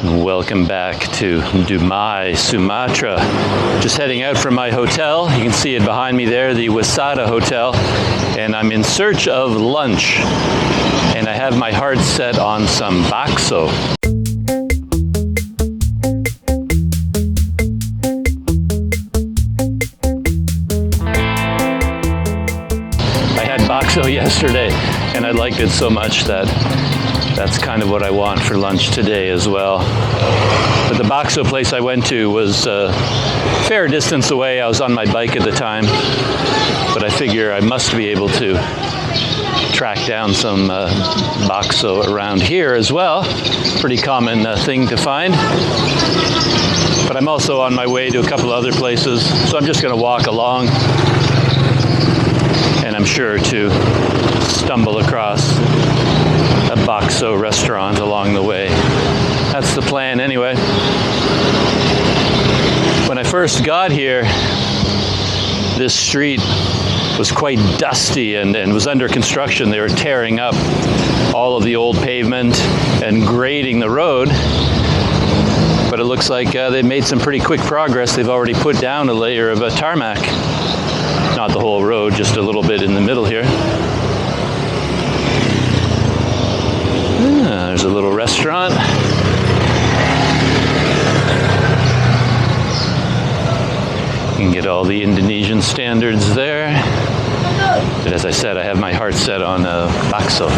Welcome back to Dumai, Sumatra. Just heading out from my hotel. You can see it behind me there, the Wasada Hotel. And I'm in search of lunch. And I have my heart set on some bakso. I had bakso yesterday and I liked it so much that that's kind of what I want for lunch today as well. But the bakso place I went to was a fair distance away. I was on my bike at the time, but I figure I must be able to track down some bakso around here as well. Pretty common thing to find. But I'm also on my way to a couple other places, so I'm just going to walk along, and I'm sure to stumble across a bakso restaurant along the way. That's the plan anyway. When I first got here, this street was quite dusty and was under construction. They were tearing up all of the old pavement and grading the road. But it looks like they made some pretty quick progress. They've already put down a layer of tarmac. Not the whole road, just a little bit in the middle here. There's a little restaurant. You can get all the Indonesian standards there. But as I said, I have my heart set on bakso.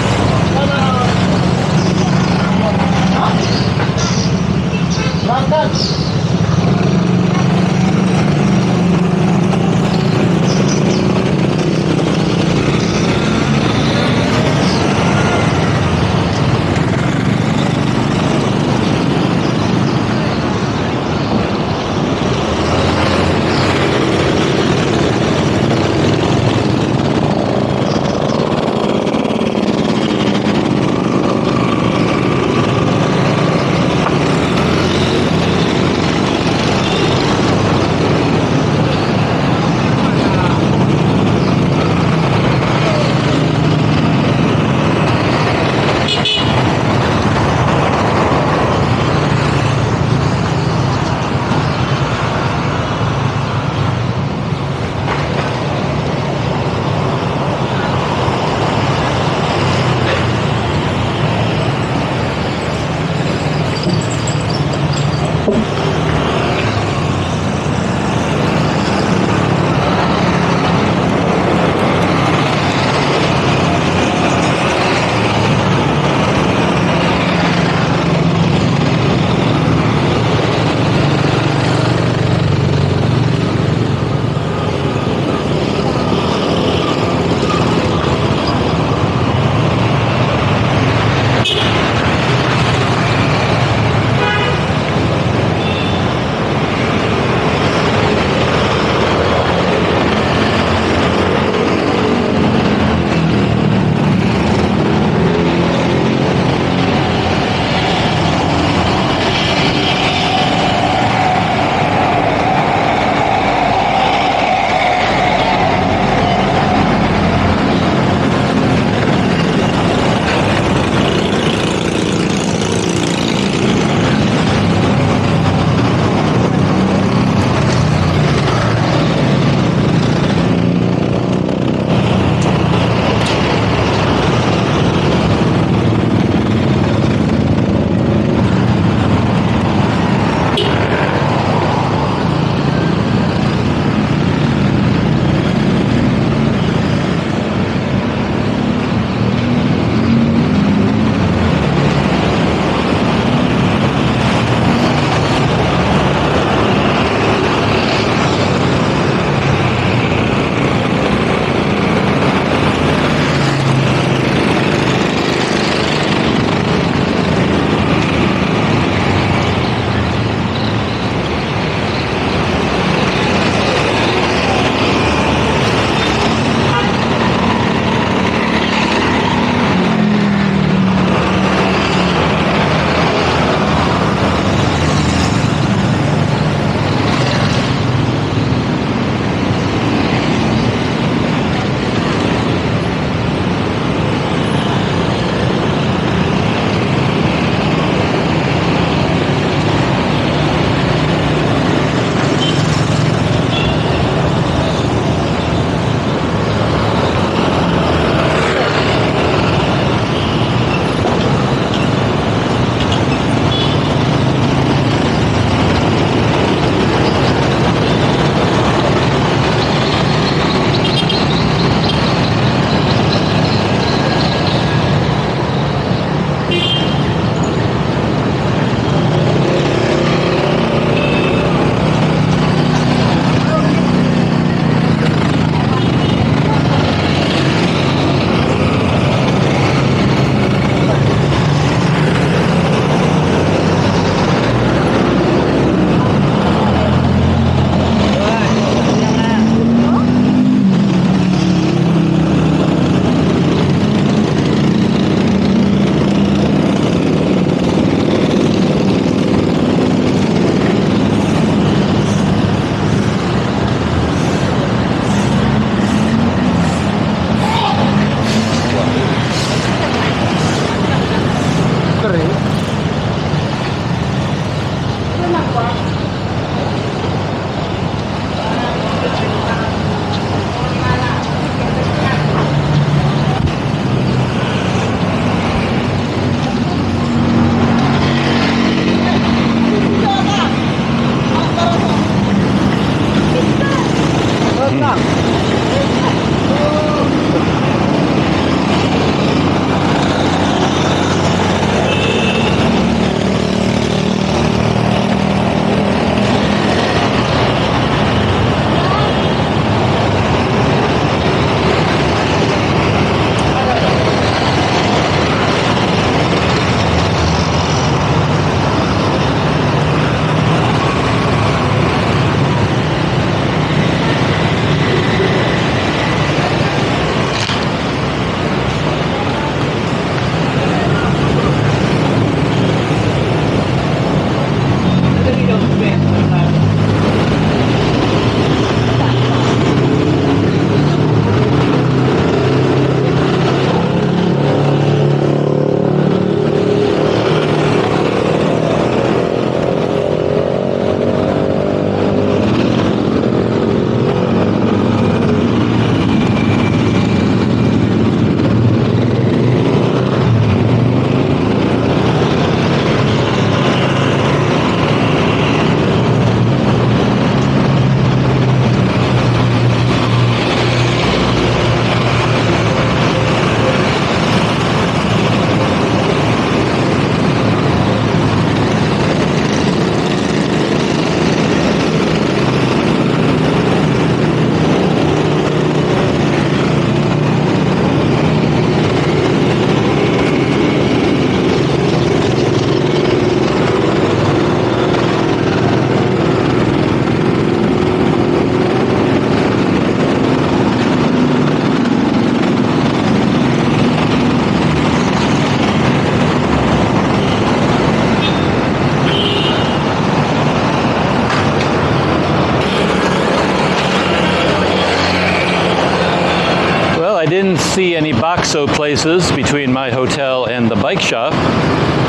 see any Bakso places between my hotel and the bike shop,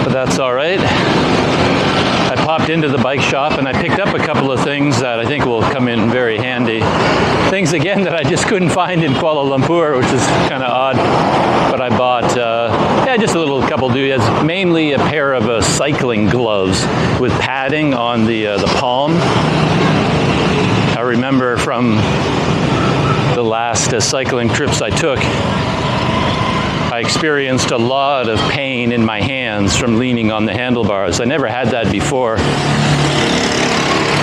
but that's all right. I popped into the bike shop and I picked up a couple of things that I think will come in very handy. Things, again, that I just couldn't find in Kuala Lumpur, which is kind of odd. But I bought, just a little couple doodads, mainly a pair of cycling gloves with padding on the palm. I remember from the last cycling trips I took, I experienced a lot of pain in my hands from leaning on the handlebars. I never had that before.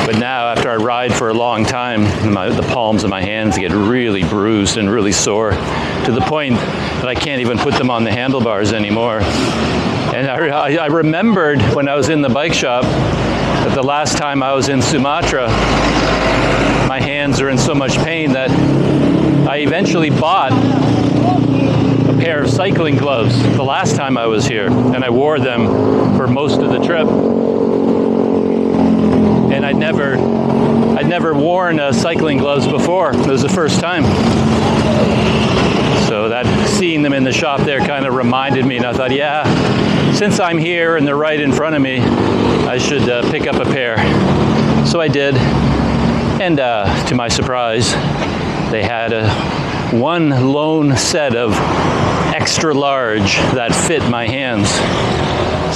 But now, after I ride for a long time, the palms of my hands get really bruised and really sore, to the point that I can't even put them on the handlebars anymore. And I remembered when I was in the bike shop that the last time I was in Sumatra, my hands are in so much pain that I eventually bought a pair of cycling gloves the last time I was here, and I wore them for most of the trip. And I'd never worn cycling gloves before. It was the first time. So that, seeing them in the shop there, kind of reminded me, and I thought, yeah, since I'm here and they're right in front of me, I should pick up a pair. So I did, and to my surprise, they had one lone set of extra large that fit my hands.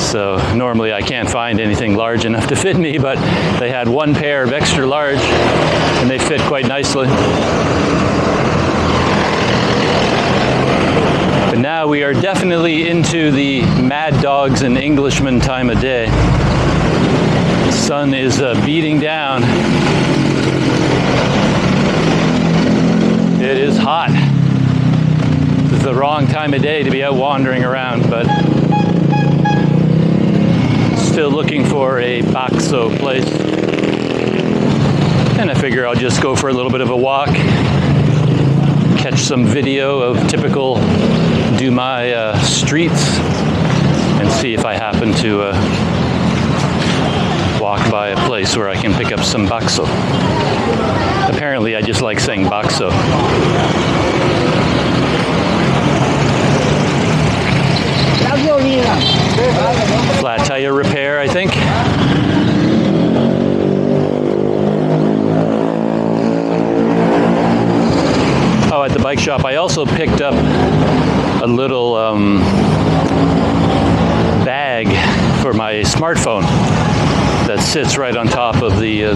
So normally I can't find anything large enough to fit me, but they had one pair of extra large and they fit quite nicely. But now we are definitely into the mad dogs and Englishmen time of day. The sun is beating down. It is hot. This is the wrong time of day to be out wandering around, but still looking for a Bakso place. And I figure I'll just go for a little bit of a walk, catch some video of typical Dumai streets, and see if I happen to walk by a place where I can pick up some Bakso. Apparently I just like saying Bakso. Flat tire repair, I think. Oh, at the bike shop, I also picked up a little bag for my smartphone that sits right on top of the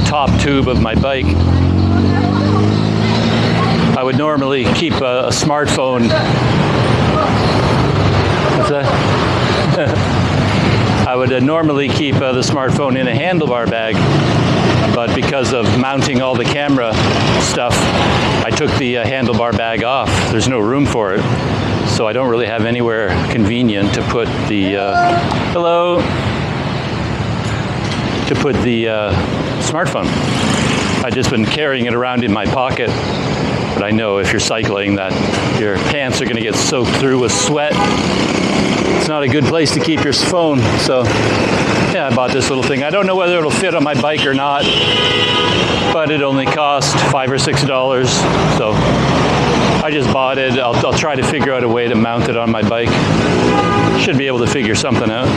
top tube of my bike. I would normally keep a smartphone. What's that? I would normally keep the smartphone in a handlebar bag, but because of mounting all the camera stuff, I took the handlebar bag off. There's no room for it, so I don't really have anywhere convenient to put the smartphone. I've just been carrying it around in my pocket, but I know if you're cycling that your pants are going to get soaked through with sweat. It's not a good place to keep your phone, so yeah, I bought this little thing. I don't know whether it'll fit on my bike or not, but it only cost $5 or $6, so I just bought it. I'll try to figure out a way to mount it on my bike. Should be able to figure something out.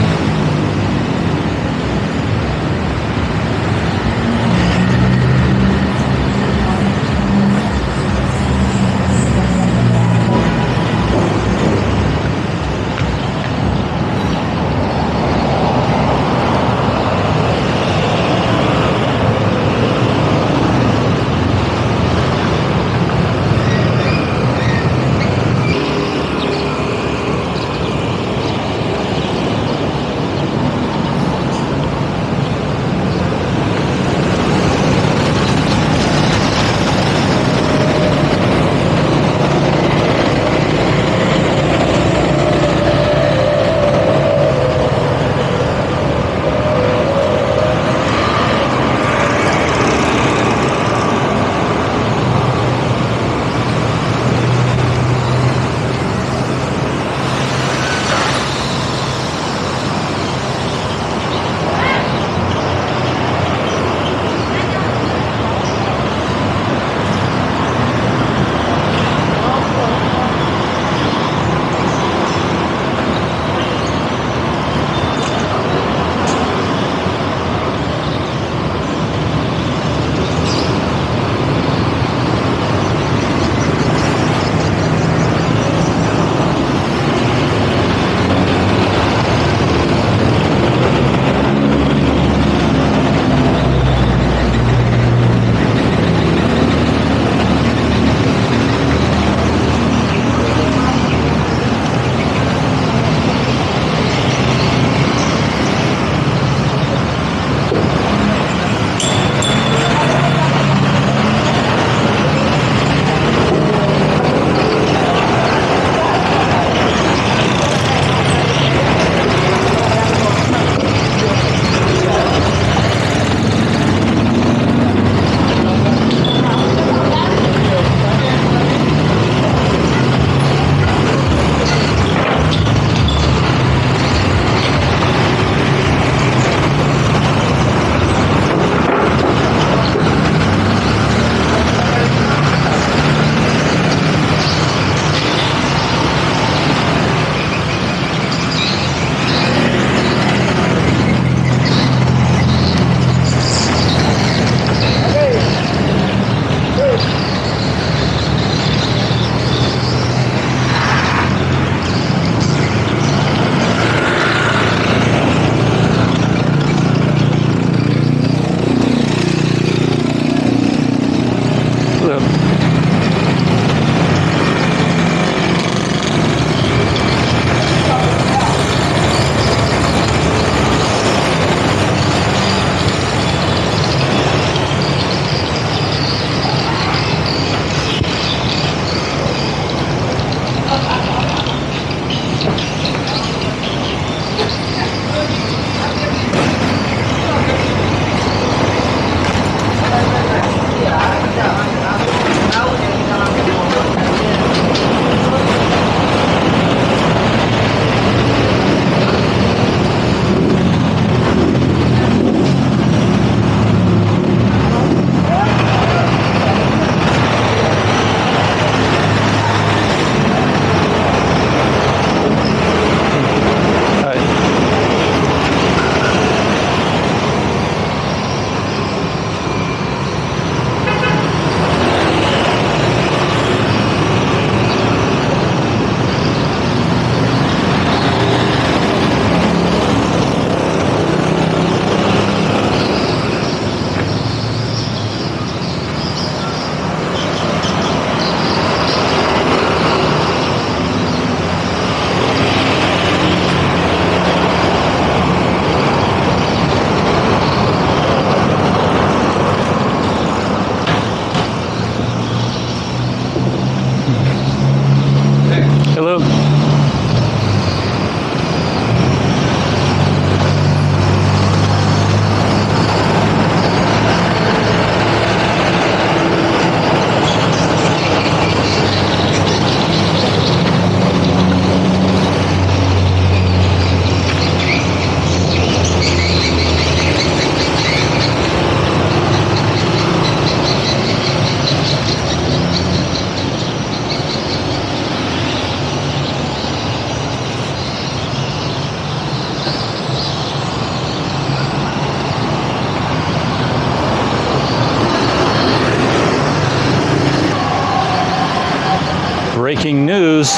breaking news.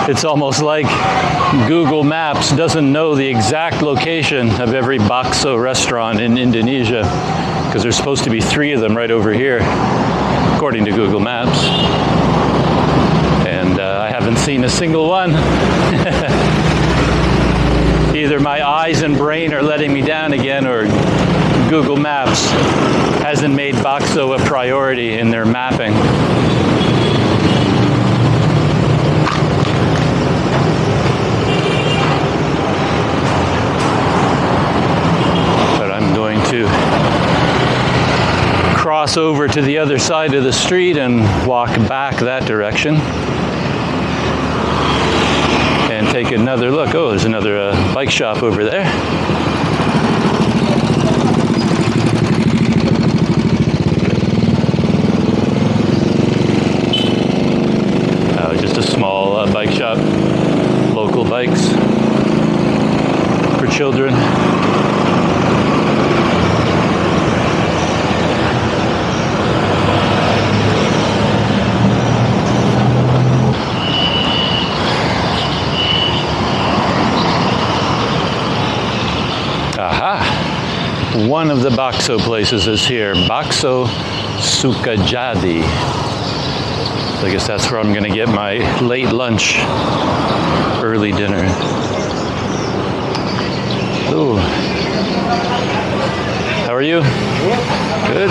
It's almost like Google Maps doesn't know the exact location of every Bakso restaurant in Indonesia, because there's supposed to be 3 of them right over here, according to Google Maps. And I haven't seen a single one. Either my eyes and brain are letting me down again, or Google Maps hasn't made Bakso a priority in their mapping. But I'm going to cross over to the other side of the street and walk back that direction. And take another look. Oh, there's another bike shop over there. Just a small bike shop. Local bikes for children. One of the Bakso places is here, Bakso Sukajadi. So I guess that's where I'm going to get my late lunch, early dinner. Ooh. How are you? Good.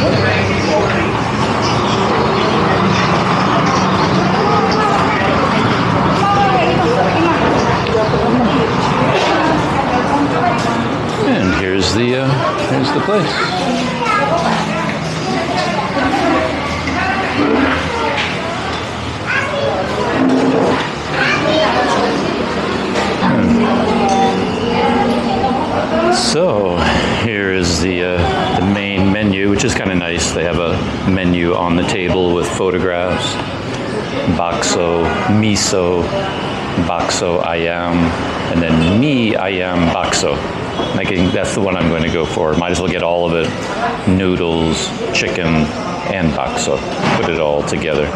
And here's the place. So here is the main menu, which is kind of nice. They have a menu on the table with photographs. Bakso, miso, bakso ayam, and then mi ayam bakso. I think that's the one I'm going to go for. Might as well get all of it. Noodles, chicken, and bakso. Put it all together.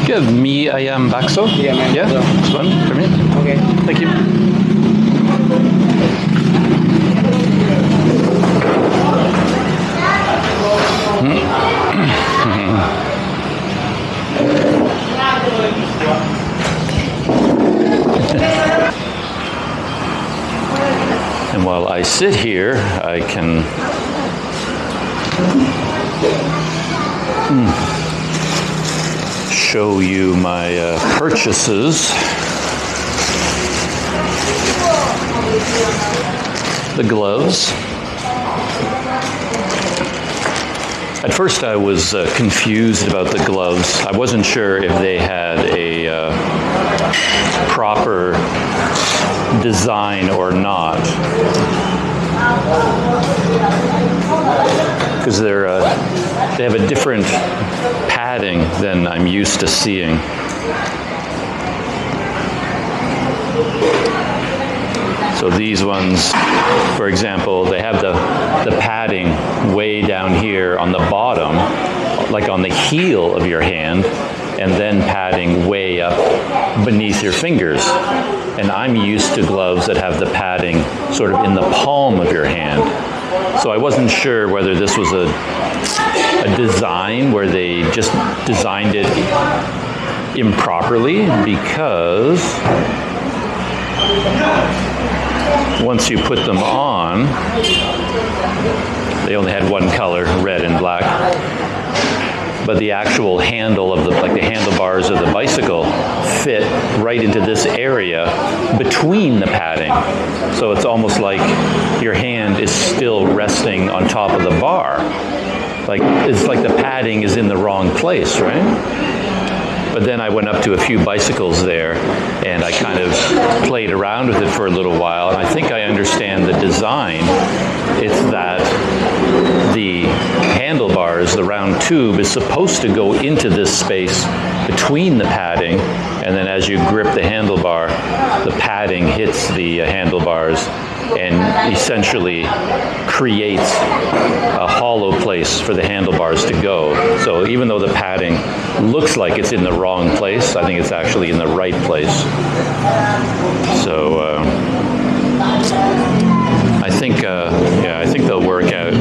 You have mi ayam bakso? Yeah, man. Yeah? This one for me? Okay. Thank you. And while I sit here, I can show you my purchases. The gloves. At first I was confused about the gloves. I wasn't sure if they had a proper design or not. Because they have a different padding than I'm used to seeing. So these ones, for example, they have the padding way down here on the bottom, like on the heel of your hand, and then padding way up beneath your fingers. And I'm used to gloves that have the padding sort of in the palm of your hand. So I wasn't sure whether this was a design where they just designed it improperly, because once you put them on, they only had one color, red and black. but the actual handle of the handlebars of the bicycle fit right into this area between the padding. So it's almost like your hand is still resting on top of the bar. Like, it's like the padding is in the wrong place, right? But then I went up to a few bicycles there, and I kind of played around with it for a little while, and I think I understand the design. It's that the handlebars, the round tube, is supposed to go into this space between the padding, and then as you grip the handlebar, the padding hits the handlebars and essentially creates a hollow place for the handlebars to go. So even though the padding looks like it's in the wrong place, I think it's actually in the right place. So I think they'll work out.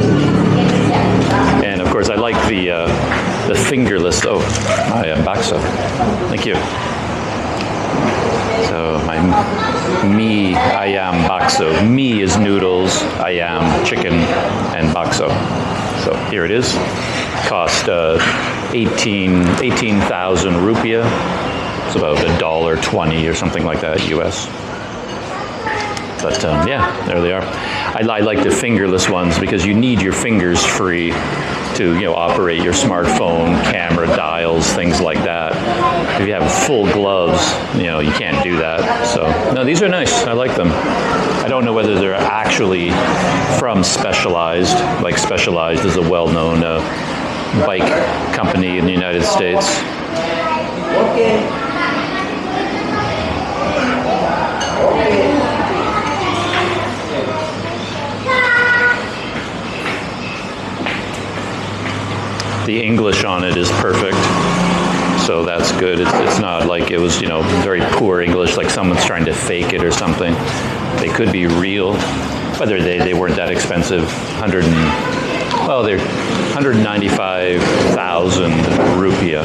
And of course, I like the fingerless. Oh, I am Bakso. Thank you. So me, I am Bakso. Me is noodles, I am chicken, and Bakso. So here it is. Cost 18,000 rupiah. It's about $1.20 or something like that, US. But yeah, there they are. I like the fingerless ones because you need your fingers free to operate your smartphone, camera, dials, things like that. If you have full gloves, you can't do that. So no, these are nice. I like them. I don't know whether they're actually from Specialized. Like Specialized is a well-known bike company in the United States. The English on it is perfect, so that's good. It's not like it was, very poor English, like someone's trying to fake it or something. They could be real, whether they weren't that expensive. They're 195,000 rupiah.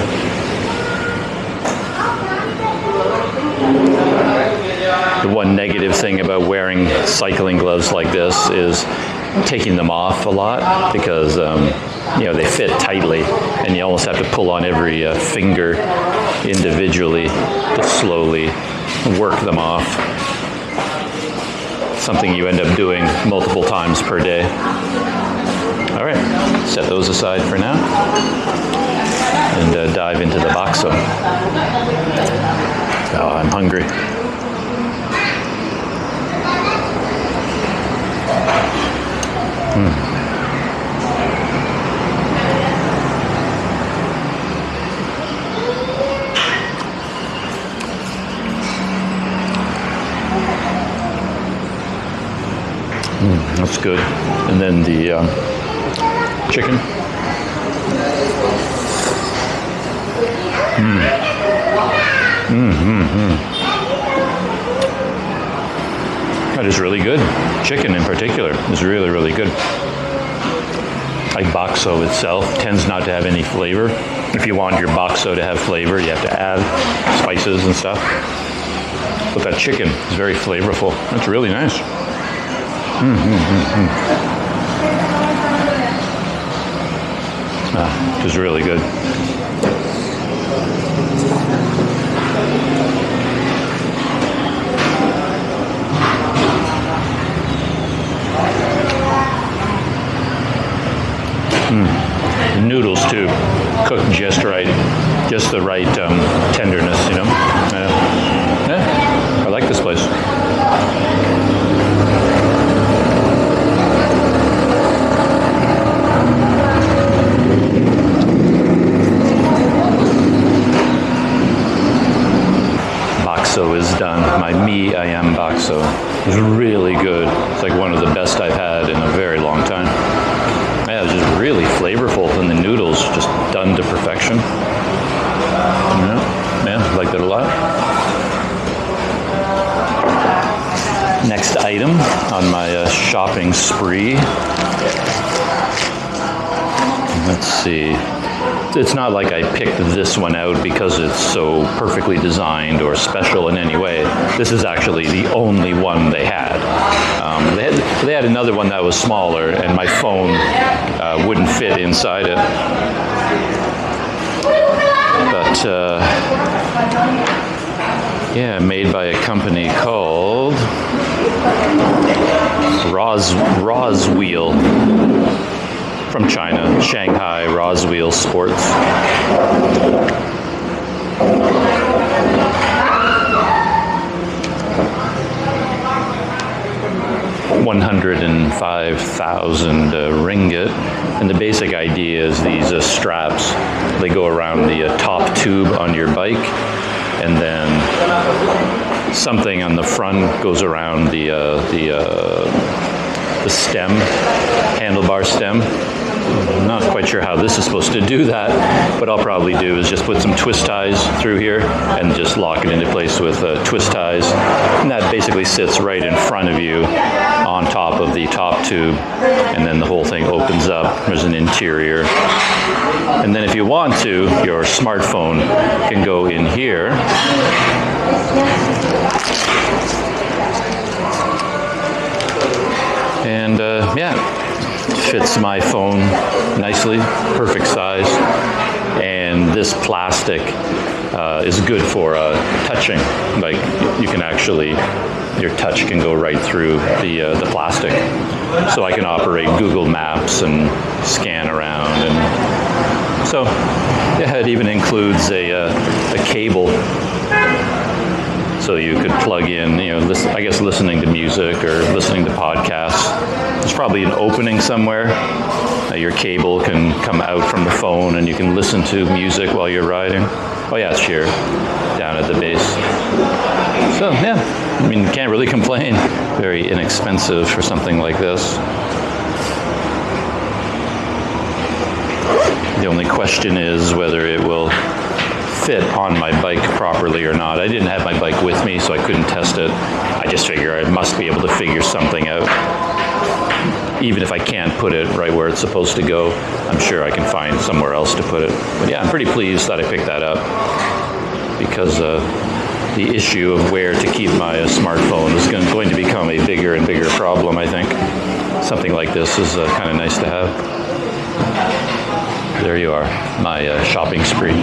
The one negative thing about wearing cycling gloves like this is taking them off a lot because they fit tightly, and you almost have to pull on every finger individually to slowly work them off. Something you end up doing multiple times per day. All right, set those aside for now and dive into the Bakso. Oh, I'm hungry. That's good. And then the chicken. That is really good. Chicken in particular is really, really good. Like Bakso itself tends not to have any flavor. If you want your Bakso to have flavor, you have to add spices and stuff. But that chicken is very flavorful. That's really nice. It is really good. The noodles too, cooked just right, just the right tenderness, Yeah, I like this place. Bakso is done. My I am Bakso is really good. It's like one of the best I've had in a very long time. Yeah, it's just really flavorful, and the noodles just done to perfection. Yeah, I like that a lot. Next item on my shopping spree. Let's see. It's not like I picked this one out because it's so perfectly designed or special in any way. This is actually the only one they had. They had another one that was smaller, and my phone wouldn't fit inside it. yeah, made by a company called Roswheel from China, Shanghai Roswheel Sports. $105,000 ringgit, and the basic idea is these straps, they go around the top tube on your bike, and then something on the front goes around the stem, handlebar stem. I'm not quite sure how this is supposed to do that. What I'll probably do is just put some twist ties through here and just lock it into place with twist ties. And that basically sits right in front of you on top of the top tube. And then the whole thing opens up. There's an interior. And then if you want to, your smartphone can go in here. And yeah, fits my phone nicely, perfect size. And this plastic is good for touching. Like you can actually, your touch can go right through the plastic. So I can operate Google Maps and scan around. And so yeah, it even includes a cable. So you could plug in, you know, I guess listening to music or listening to podcasts. There's probably an opening somewhere. Your cable can come out from the phone and you can listen to music while you're riding. Oh yeah, it's here, down at the base. So yeah, I mean, can't really complain. Very inexpensive for something like this. The only question is whether it will fit on my bike properly or not. I didn't have my bike with me, so I couldn't test it. I just figure I must be able to figure something out. Even if I can't put it right where it's supposed to go, I'm sure I can find somewhere else to put it. But yeah, I'm pretty pleased that I picked that up, because the issue of where to keep my smartphone is going to become a bigger and bigger problem, I think. Something like this is kind of nice to have. There you are, my shopping spree.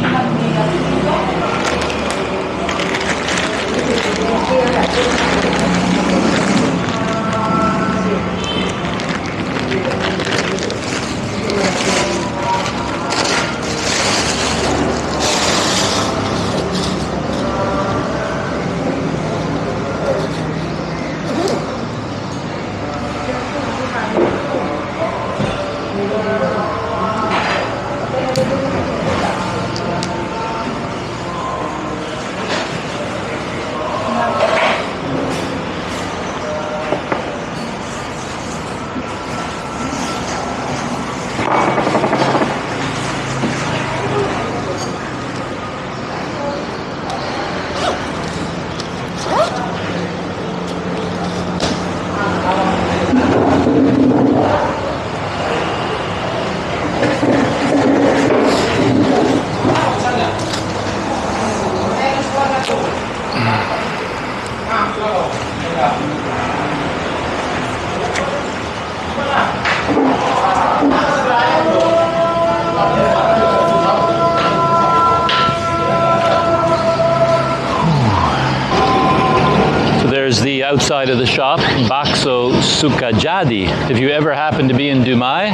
The outside of the shop, Bakso Sukajadi. If you ever happen to be in Dumai,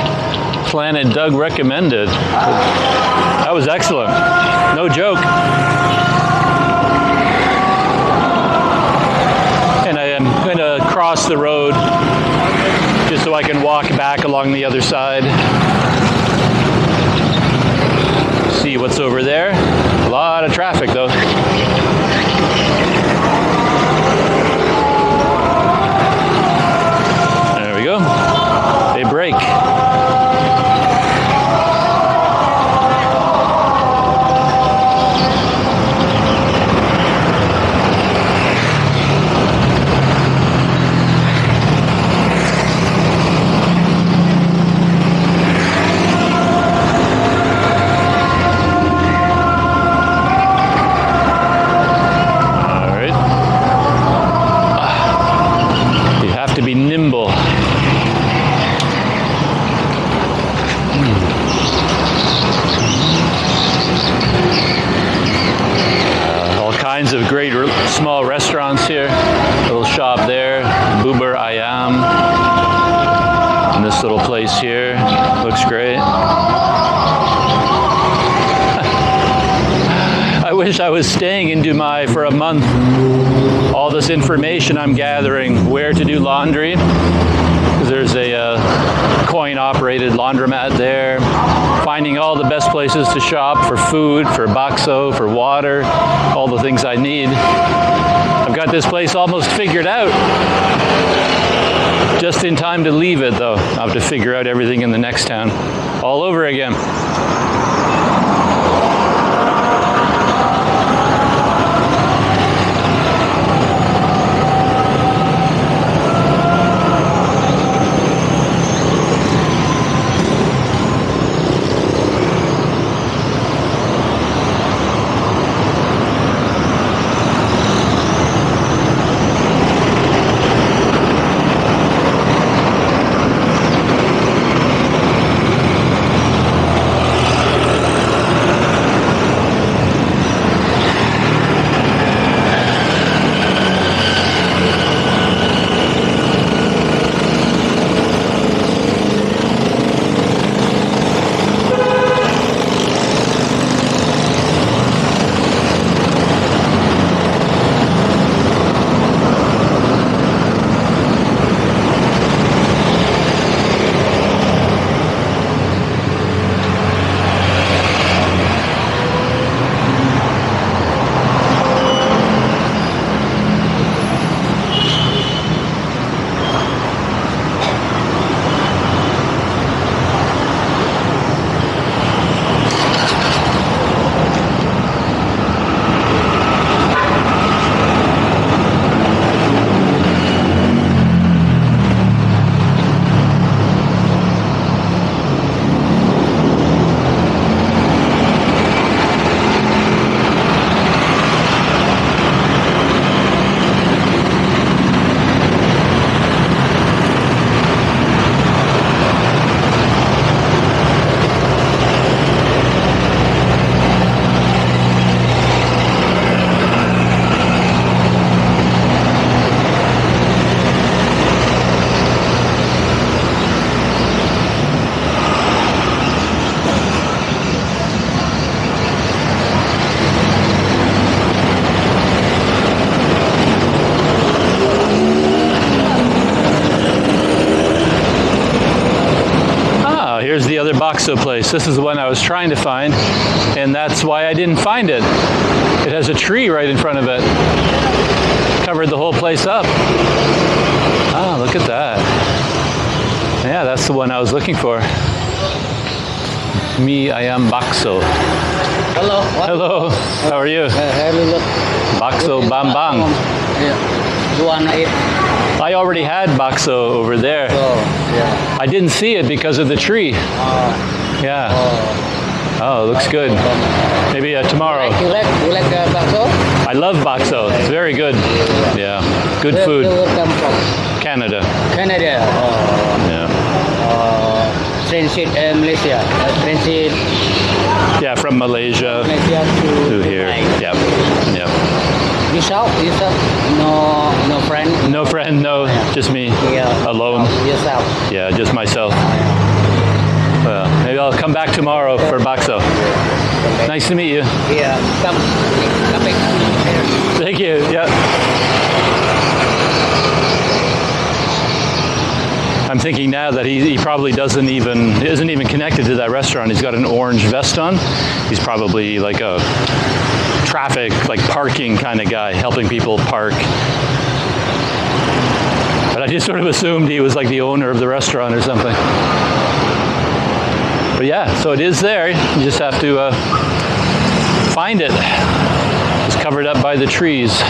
Planet Doug recommended. That was excellent. No joke. And I am going to cross the road just so I can walk back along the other side. See what's over there. A lot of traffic though. They break. All right. You have to be nimble. here. Looks great. I wish I was staying in Dumai for a month. All this information I'm gathering, where to do laundry. There's a coin-operated laundromat there. Finding all the best places to shop for food, for bakso, for water, all the things I need. I've got this place almost figured out. Just in time to leave it, though. I'll have to figure out everything in the next town all over again. Here's the other Bakso place. This is the one I was trying to find, and that's why I didn't find it. It has a tree right in front of it. Covered the whole place up. Ah, look at that. Yeah, that's the one I was looking for. Me, I am Bakso. Hello. What? Hello. How are you? Hello. Bakso Bambang. Yeah. You wanna eat? I already had Bakso over there. Oh, yeah. I didn't see it because of the tree. Yeah. Oh, it looks good. Maybe tomorrow. You like bakso? I love Bakso. It's very good. Yeah. Good food. Where you come from? Canada. Canada. Yeah. Transit Malaysia. Transit. Yeah, from Malaysia Malaysia to here. Dumai. Yep. Yep. Yourself? No friend? No friend, no, just me. Yeah. Alone. Yourself? Yeah, just myself. Well, maybe I'll come back tomorrow for Bakso. Nice to meet you. Yeah. Come back. Thank you. Yeah. I'm thinking now that he probably isn't even connected to that restaurant. He's got an orange vest on. He's probably like a traffic, like parking kind of guy, helping people park. But I just sort of assumed he was like the owner of the restaurant or something. But yeah, so it is there. You just have to find it. It's covered up by the trees.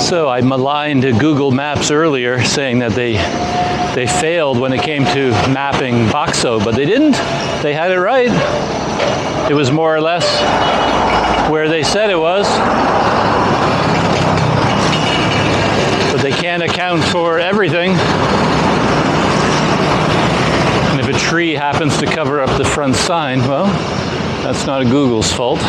So I maligned Google Maps earlier, saying that they failed when it came to mapping Bakso, but they didn't. They had it right. It was more or less where they said it was. But they can't account for everything. And if a tree happens to cover up the front sign, well, that's not Google's fault.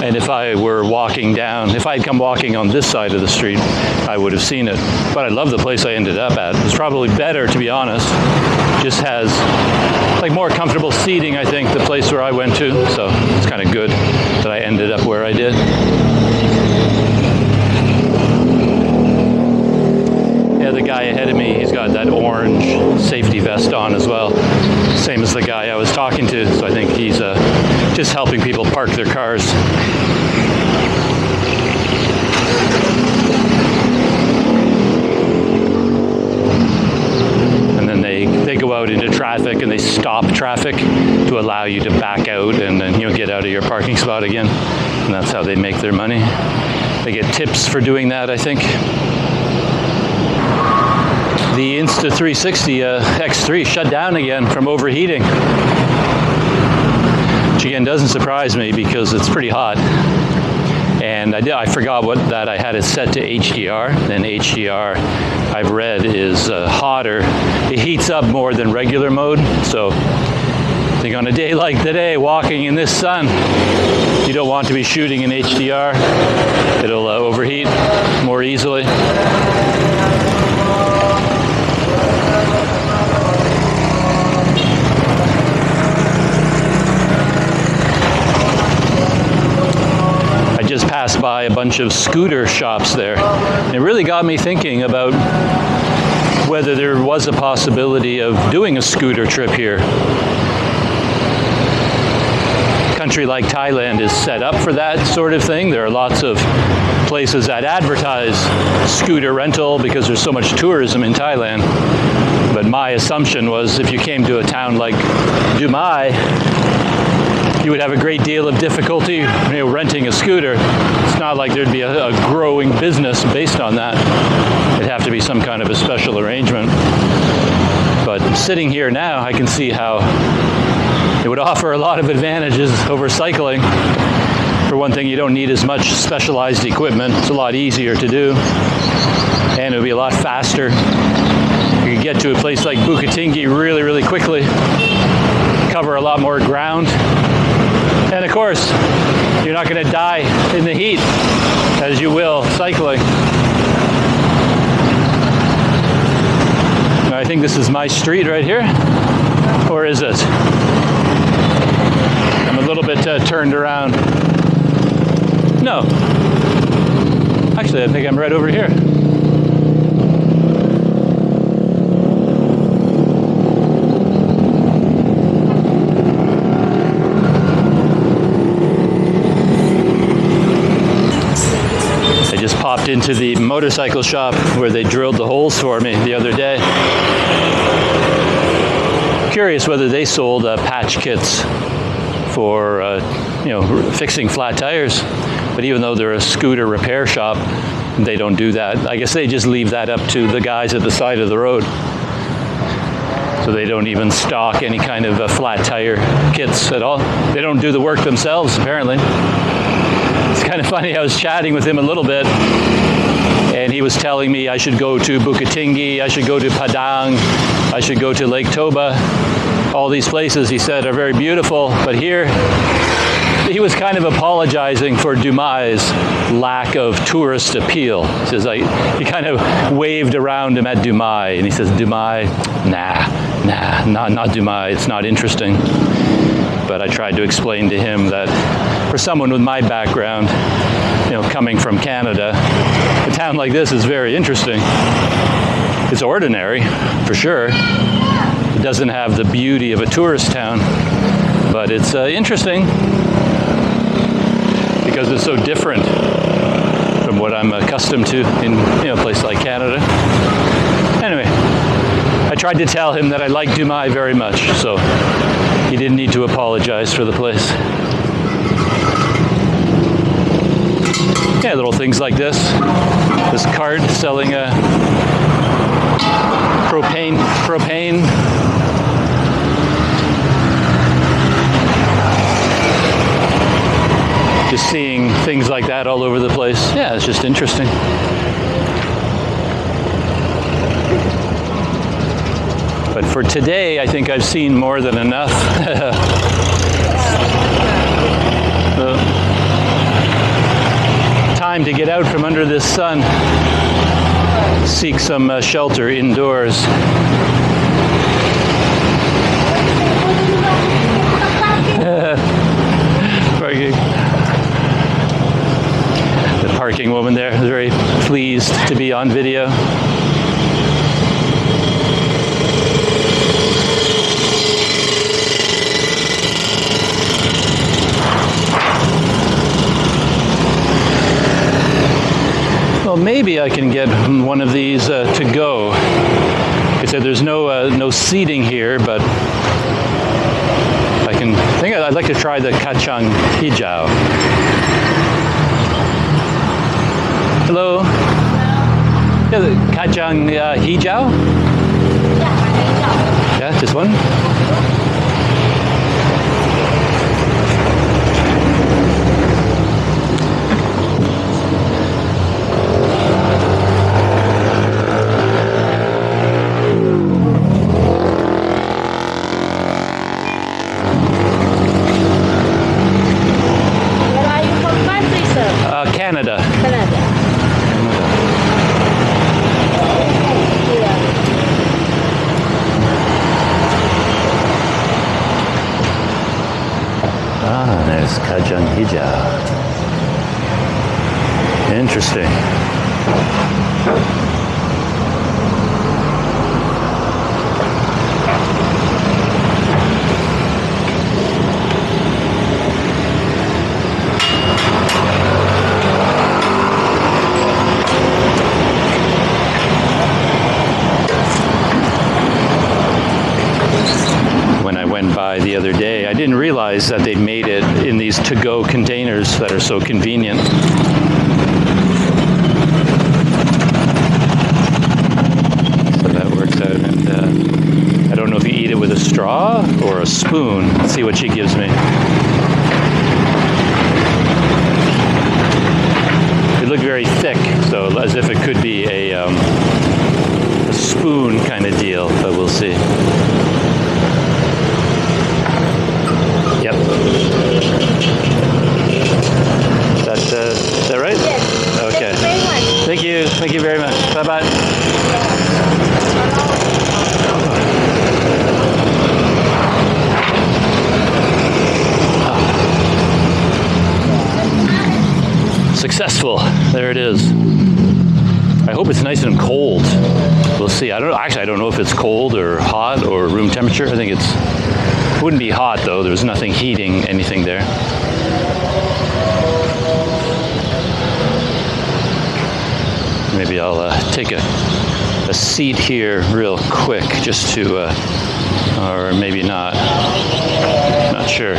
And if I were walking down, if I had come walking on this side of the street, I would have seen it. But I love the place I ended up at. It's probably better, to be honest. Just has like more comfortable seating, I think, the place where I went to. So it's kind of good that I ended up where I did. Yeah, the guy ahead of me, he's got that orange safety vest on as well. Same as the guy I was talking to. So I think he's just helping people park their cars. And then they go out into traffic and they stop traffic to allow you to back out and then you'll get out of your parking spot again. And that's how they make their money. They get tips for doing that, I think. The Insta360 X3 shut down again from overheating. Which again doesn't surprise me because it's pretty hot. And I forgot that I had it set to HDR. And HDR, I've read, is hotter. It heats up more than regular mode. So I think on a day like today, walking in this sun, you don't want to be shooting in HDR. It'll overheat more easily. Just passed by a bunch of scooter shops there. And it really got me thinking about whether there was a possibility of doing a scooter trip here. A country like Thailand is set up for that sort of thing. There are lots of places that advertise scooter rental because there's so much tourism in Thailand. But my assumption was if you came to a town like Dumai, you would have a great deal of difficulty renting a scooter. It's not like there'd be a growing business based on that. It'd have to be some kind of a special arrangement. But sitting here now, I can see how it would offer a lot of advantages over cycling. For one thing, you don't need as much specialized equipment. It's a lot easier to do. And it would be a lot faster. You could get to a place like Bukitingi really, really quickly. Cover a lot more ground. And of course, you're not going to die in the heat as you will cycling. I think this is my street right here. Or is it? I'm a little bit turned around. No. Actually, I think I'm right over here. Popped into the motorcycle shop where they drilled the holes for me the other day. Curious whether they sold patch kits for fixing flat tires. But even though they're a scooter repair shop, they don't do that. I guess they just leave that up to the guys at the side of the road. So they don't even stock any kind of flat tire kits at all. They don't do the work themselves, apparently. It's kind of funny, I was chatting with him a little bit, and he was telling me I should go to Bukitingi, I should go to Padang, I should go to Lake Toba. All these places, he said, are very beautiful, but here, he was kind of apologizing for Dumai's lack of tourist appeal. He says, he kind of waved around him at Dumai, and he says, Dumai, nah, not Dumai, it's not interesting. But I tried to explain to him that for someone with my background, coming from Canada, a town like this is very interesting. It's ordinary, for sure. It doesn't have the beauty of a tourist town, but it's interesting because it's so different from what I'm accustomed to in a place like Canada. Anyway, I tried to tell him that I like Dumai very much, so he didn't need to apologize for the place. Yeah, little things like this. This cart selling propane. Just seeing things like that all over the place. Yeah, it's just interesting. For today, I think I've seen more than enough. Time to get out from under this sun, seek some shelter indoors. Parking. The parking woman there is very pleased to be on video. Well, maybe I can get one of these to go. Like I said, there's no seating here, but I think I'd like to try the kacang hijau. Hello. Yeah, the kacang hijau? Yeah, this one? Canada. Ah, there's kacang hijau. Interesting. The other day, I didn't realize that they made it in these to-go containers that are so convenient. So that works out. And I don't know if you eat it with a straw or a spoon. Let's see what she gives me. They look very thick, so as if it could be a spoon kind of deal, but we'll see. Yep. Is that right? Yes. Okay. Thank you very much. Thank you. Thank you very much. Bye-bye. Successful. There it is. I hope it's nice and cold. We'll see. I don't know if it's cold or hot or room temperature. I think it wouldn't be hot though. There's nothing heating anything there. Maybe I'll take a seat here real quick just to, or maybe not. Not sure.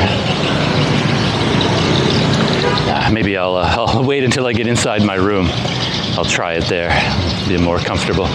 Maybe I'll wait until I get inside my room. I'll try it there. Be more comfortable.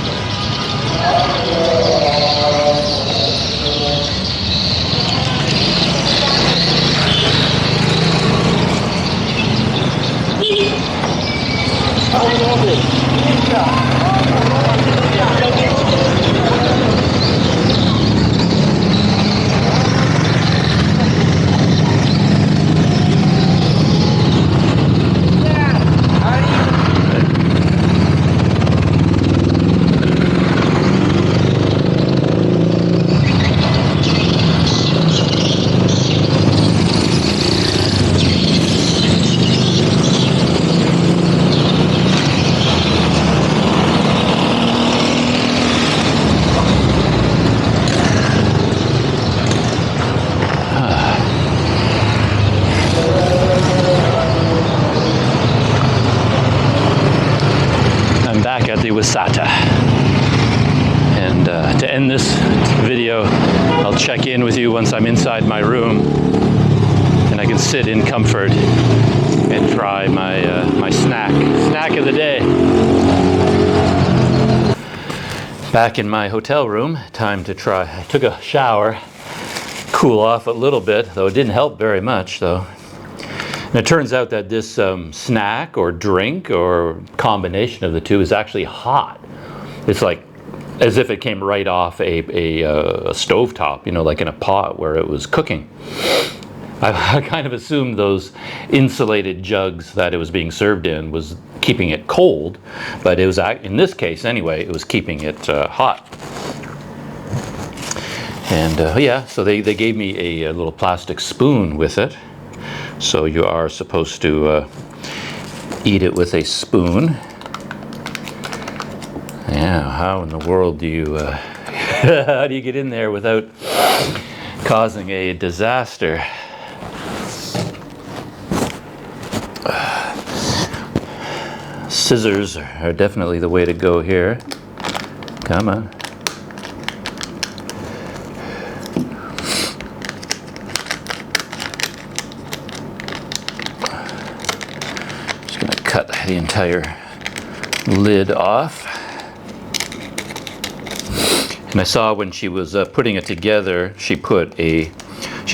And to end this video, I'll check in with you once I'm inside my room and I can sit in comfort and try my snack of the day. Back in my hotel room, time to try. I took a shower, cool off a little bit, though it didn't help very much though. And it turns out that this snack or drink or combination of the two is actually hot. It's like as if it came right off a stovetop, you know, like in a pot where it was cooking. I kind of assumed those insulated jugs that it was being served in was keeping it cold, but it was, in this case anyway, it was keeping it hot. And yeah, so they gave me a little plastic spoon with it. So you are supposed to eat it with a spoon. Yeah, how in the world do you, how do you get in there without causing a disaster? Scissors are definitely the way to go here. Come on. Just gonna cut the entire lid off. And I saw when she was putting it together, she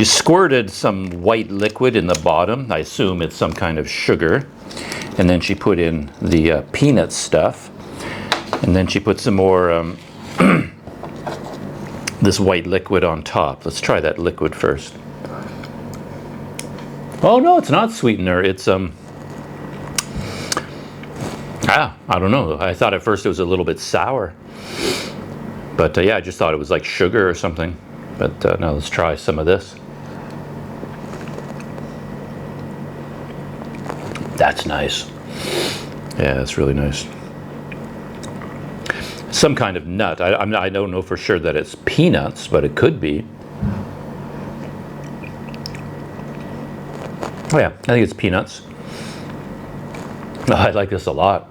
squirted some white liquid in the bottom. I assume it's some kind of sugar. And then she put in the peanut stuff. And then she put some more this white liquid on top. Let's try that liquid first. Oh no, it's not sweetener. It's I don't know. I thought at first it was a little bit sour. But yeah, I just thought it was like sugar or something. But now let's try some of this. That's nice. Yeah, that's really nice. Some kind of nut. I don't know for sure that it's peanuts, but it could be. Oh yeah, I think it's peanuts. Oh, I like this a lot.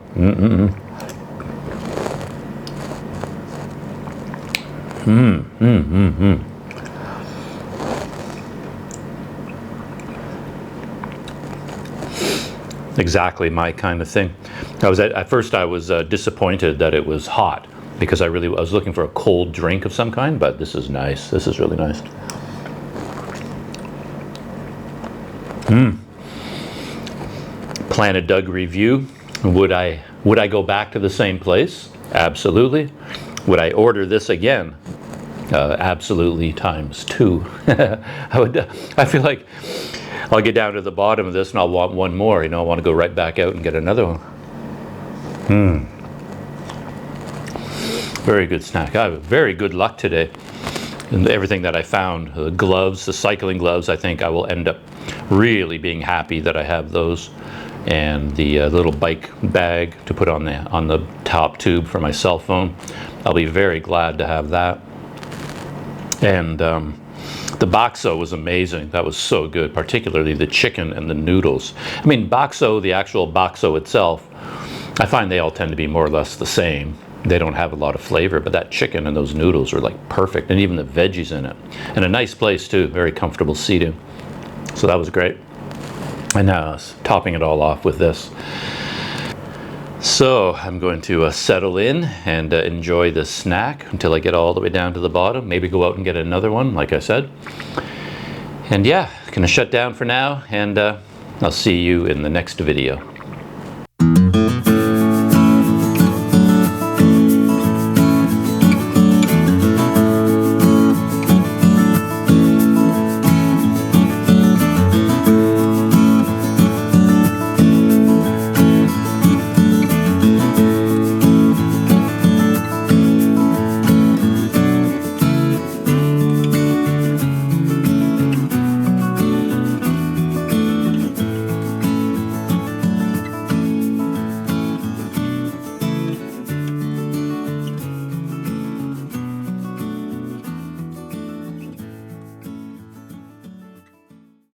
Exactly my kind of thing. At first I was disappointed that it was hot because I was looking for a cold drink of some kind, but this is nice. This is really nice. Planet Doug review. Would I go back to the same place? Absolutely. Would I order this again? Absolutely ×2. I feel like I'll get down to the bottom of this and I'll want one more. You know, I want to go right back out and get another one. Very good snack. I have very good luck today. And everything that I found, the gloves, the cycling gloves, I think I will end up really being happy that I have those. And the little bike bag to put on the top tube for my cell phone. I'll be very glad to have that. And the bakso was amazing. That was so good, particularly the chicken and the noodles. I mean, bakso, the actual bakso itself, I find they all tend to be more or less the same. They don't have a lot of flavor, but that chicken and those noodles are like perfect, and even the veggies in it. And a nice place too, very comfortable seating. So that was great. And now topping it all off with this. So I'm going to settle in and enjoy this snack until I get all the way down to the bottom. Maybe go out and get another one, like I said. And yeah, gonna shut down for now, and I'll see you in the next video.